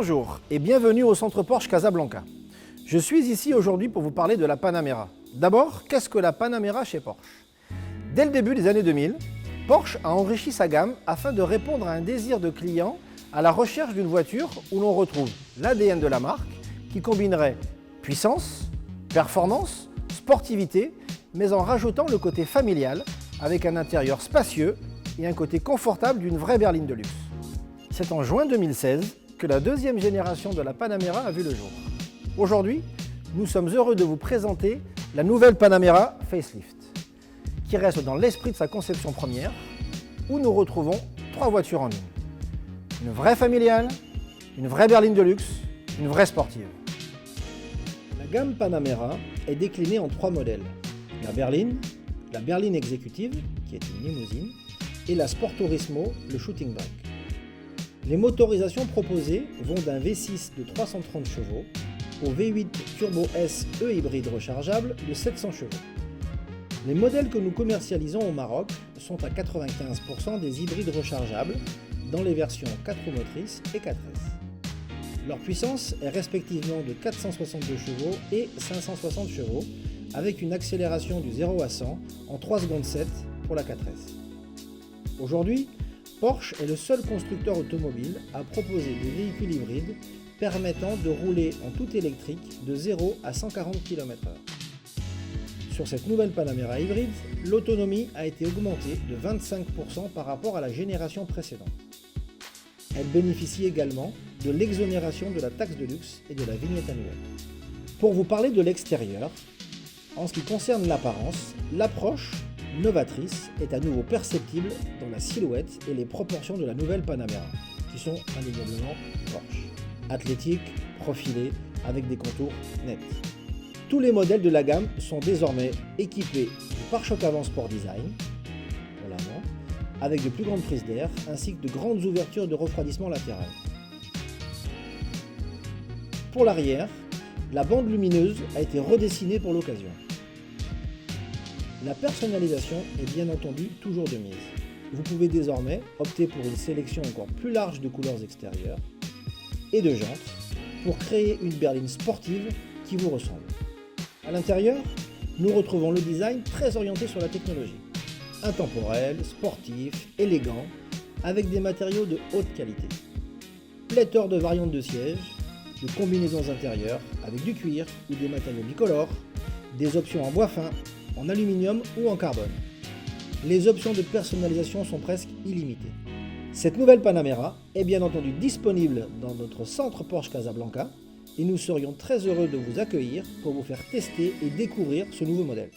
Bonjour et bienvenue au Centre Porsche Casablanca. Je suis ici aujourd'hui pour vous parler de la Panamera. D'abord, qu'est-ce que la Panamera chez Porsche? Dès le début des années 2000, Porsche a enrichi sa gamme afin de répondre à un désir de clients à la recherche d'une voiture où l'on retrouve l'ADN de la marque qui combinerait puissance, performance, sportivité, mais en rajoutant le côté familial avec un intérieur spacieux et un côté confortable d'une vraie berline de luxe. C'est en juin 2016 que la deuxième génération de la Panamera a vu le jour. Aujourd'hui, nous sommes heureux de vous présenter la nouvelle Panamera Facelift, qui reste dans l'esprit de sa conception première, où nous retrouvons 3 voitures en une. Une vraie familiale, une vraie berline de luxe, une vraie sportive. La gamme Panamera est déclinée en 3 modèles. La berline exécutive, qui est une limousine, et la Sporturismo, le shooting bike. Les motorisations proposées vont d'un V6 de 330 chevaux au V8 Turbo S E-hybride rechargeable de 700 chevaux. Les modèles que nous commercialisons au Maroc sont à 95% des hybrides rechargeables dans les versions 4 roues motrices et 4S. Leur puissance est respectivement de 462 chevaux et 560 chevaux avec une accélération du 0 à 100 en 3 secondes 7 pour la 4S. Aujourd'hui, Porsche est le seul constructeur automobile à proposer des véhicules hybrides permettant de rouler en tout électrique de 0 à 140 km/h. Sur cette nouvelle Panamera hybride, l'autonomie a été augmentée de 25% par rapport à la génération précédente. Elle bénéficie également de l'exonération de la taxe de luxe et de la vignette annuelle. Pour vous parler de l'extérieur, en ce qui concerne l'apparence, l'approche novatrice est à nouveau perceptible dans la silhouette et les proportions de la nouvelle Panamera, qui sont indéniablement Porsche. Athlétique, profilé, avec des contours nets. Tous les modèles de la gamme sont désormais équipés du pare-choc avant Sport Design, pour l'avant, avec de plus grandes prises d'air, ainsi que de grandes ouvertures de refroidissement latérales. Pour l'arrière, la bande lumineuse a été redessinée pour l'occasion. La personnalisation est bien entendu toujours de mise. Vous pouvez désormais opter pour une sélection encore plus large de couleurs extérieures et de jantes pour créer une berline sportive qui vous ressemble. À l'intérieur, nous retrouvons le design très orienté sur la technologie. Intemporel, sportif, élégant, avec des matériaux de haute qualité. Pléthore de variantes de sièges, de combinaisons intérieures avec du cuir ou des matériaux bicolores, des options en bois fin, en aluminium ou en carbone. Les options de personnalisation sont presque illimitées. Cette nouvelle Panamera est bien entendu disponible dans notre centre Porsche Casablanca et nous serions très heureux de vous accueillir pour vous faire tester et découvrir ce nouveau modèle.